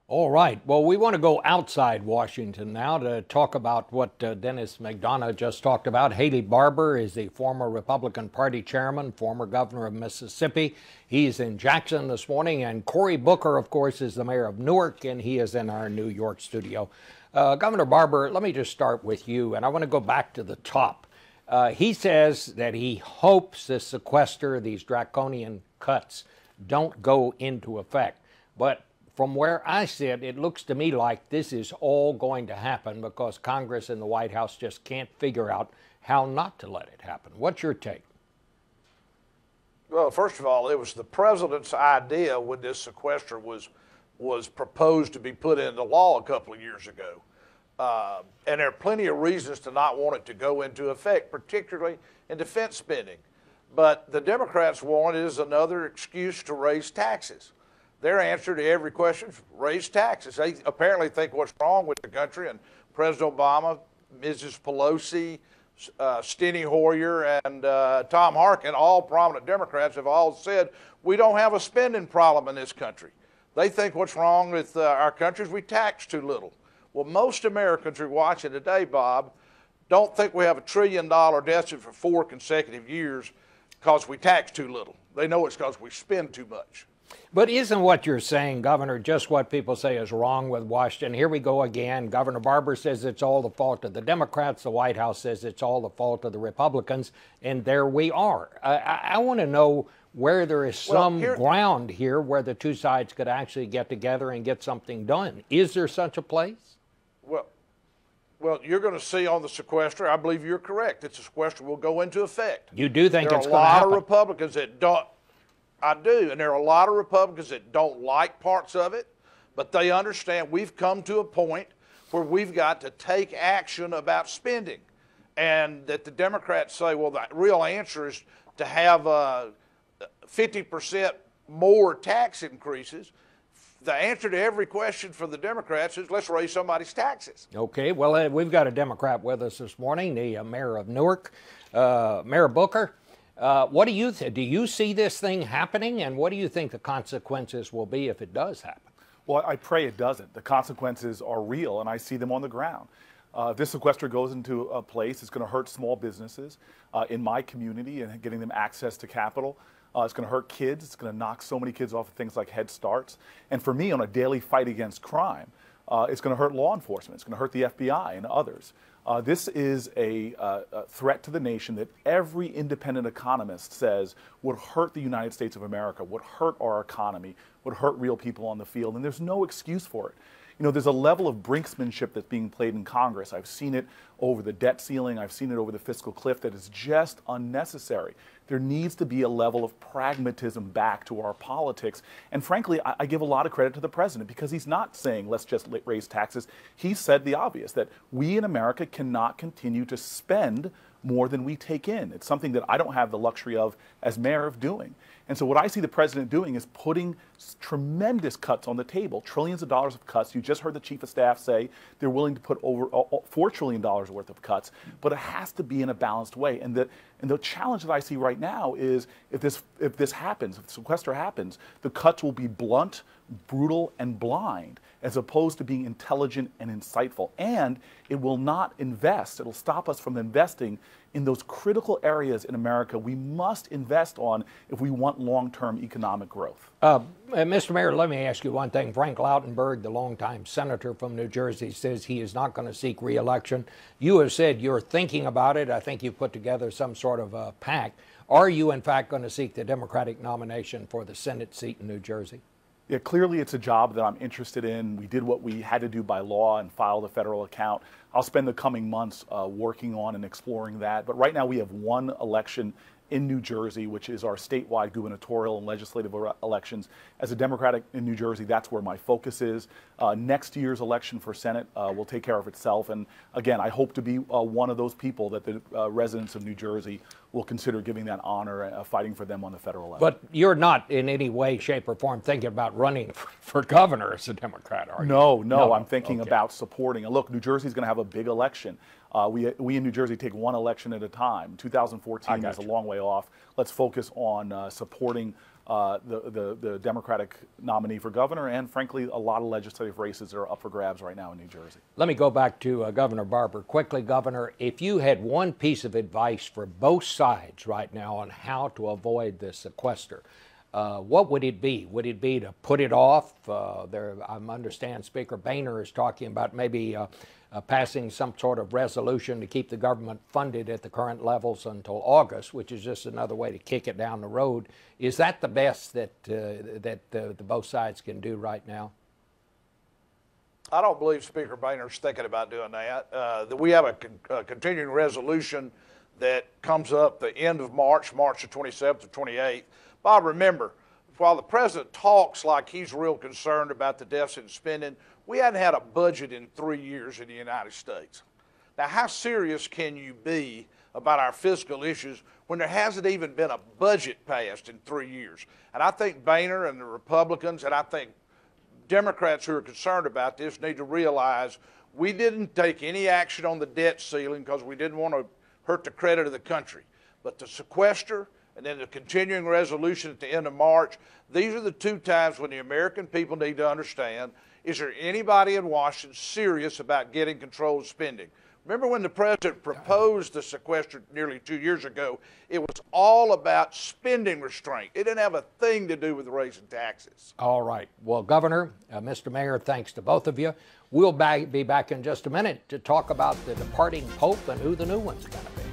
All right. Well, we want to go outside Washington now to talk about what Dennis McDonough just talked about. Haley Barbour is the former Republican Party chairman, former governor of Mississippi. He's in Jackson this morning. And Cory Booker, of course, is the mayor of Newark, and he is in our New York studio. Governor Barbour, let me just start with you, and I want to go back to the top. He says that he hopes the sequester, these draconian cuts, don't go into effect. But from where I sit, it looks to me like this is all going to happen because Congress and the White House just can't figure out how not to let it happen. What's your take? Well, first of all, it was the president's idea when this sequester was proposed to be put into law a couple of years ago. And there are plenty of reasons to not want it to go into effect, particularly in defense spending. But the Democrats want it as another excuse to raise taxes. Their answer to every question is raise taxes. They apparently think what's wrong with the country, and President Obama, Mrs. Pelosi, Steny Hoyer, and Tom Harkin, all prominent Democrats, have all said we don't have a spending problem in this country. They think what's wrong with our country is we tax too little. Well, most Americans who are watching today, Bob, don't think we have $1 trillion deficit for 4 consecutive years because we tax too little. They know it's because we spend too much. But isn't what you're saying, Governor, just what people say is wrong with Washington? Here we go again. Governor Barbour says it's all the fault of the Democrats. The White House says it's all the fault of the Republicans. And there we are. I want to know where there is some ground here where the two sides could actually get together and get something done. Is there such a place? Well, you're going to see on the sequester, I believe you're correct, that the sequester will go into effect. You do think it's going to happen? There are a lot of Republicans that don't. I do, and there are a lot of Republicans that don't like parts of it, but they understand we've come to a point where we've got to take action about spending, and that the Democrats say, well, the real answer is to have 50% more tax increases. The answer to every question for the Democrats is let's raise somebody's taxes. Okay, well, we've got a Democrat with us this morning, the mayor of Newark, Mayor Booker. What do you think? Do you see this thing happening, and what do you think the consequences will be if it does happen? Well, I pray it doesn't. The consequences are real, and I see them on the ground. If this sequester goes into a place, it's going to hurt small businesses in my community and getting them access to capital. It's going to hurt kids. It's going to knock so many kids off of things like Head Starts. And for me, on a daily fight against crime, it's going to hurt law enforcement. It's going to hurt the FBI and others. This is a threat to the nation that every independent economist says would hurt the United States of America, would hurt our economy, would hurt real people on the field, and there's no excuse for it. You know, there's a level of brinksmanship that's being played in Congress. I've seen it over the debt ceiling. I've seen it over the fiscal cliff that is just unnecessary. There needs to be a level of pragmatism back to our politics. And frankly, I give a lot of credit to the president because he's not saying let's just raise taxes. He said the obvious, that we in America cannot continue to spend more than we take in. It's something that I don't have the luxury of as mayor of doing. And so what I see the president doing is putting tremendous cuts on the table, trillions of dollars of cuts. You just heard the chief of staff say they're willing to put over $4 trillion worth of cuts, but it has to be in a balanced way. And the challenge that I see right now is if this happens, if the sequester happens, the cuts will be blunt, brutal, and blind, as opposed to being intelligent and insightful. And it will not invest. It'll stop us from investing in those critical areas in America we must invest on if we want long-term economic growth. Mr. Mayor, let me ask you one thing. Frank Lautenberg, the longtime senator from New Jersey, says he is not going to seek re-election. You have said you're thinking about it. I think you've put together some sort of a pact. Are you, in fact, going to seek the Democratic nomination for the Senate seat in New Jersey? Yeah, clearly it's a job that I'm interested in. We did what we had to do by law and filed a federal account. I'll spend the coming months working on and exploring that. But right now we have one election in New Jersey, which is our statewide gubernatorial and legislative elections. As a Democrat in New Jersey, that's where my focus is. Next year's election for Senate will take care of itself. And again, I hope to be one of those people that the residents of New Jersey will consider giving that honor and fighting for them on the federal level. But you're not in any way, shape, or form thinking about running for governor as a Democrat, are you? No, I'm thinking about supporting. Look, New Jersey's going to have a big election. We in New Jersey take one election at a time. 2014 is a long way off. Let's focus on supporting the Democratic nominee for governor, and frankly, a lot of legislative races that are up for grabs right now in New Jersey. Let me go back to Governor Barbour quickly. Governor, if you had one piece of advice for both sides right now on how to avoid the sequester, what would it be? Would it be to put it off? I understand Speaker Boehner is talking about maybe passing some sort of resolution to keep the government funded at the current levels until August, which is just another way to kick it down the road. Is that the best that both sides can do right now? I don't believe Speaker Boehner is thinking about doing that. We have a continuing resolution that comes up the end of March the 27th or 28th. Bob, remember, while the president talks like he's real concerned about the deficit and spending, we hadn't had a budget in 3 years in the United States. Now, how serious can you be about our fiscal issues when there hasn't even been a budget passed in 3 years? And I think Boehner and the Republicans, and I think Democrats who are concerned about this, need to realize we didn't take any action on the debt ceiling because we didn't want to hurt the credit of the country. But the sequester and then the continuing resolution at the end of March, these are the two times when the American people need to understand, is there anybody in Washington serious about getting control of spending? Remember when the president proposed the sequester nearly 2 years ago, it was all about spending restraint. It didn't have a thing to do with raising taxes. All right. Well, Governor, Mr. Mayor, thanks to both of you. We'll be back in just a minute to talk about the departing Pope and who the new one's going to be.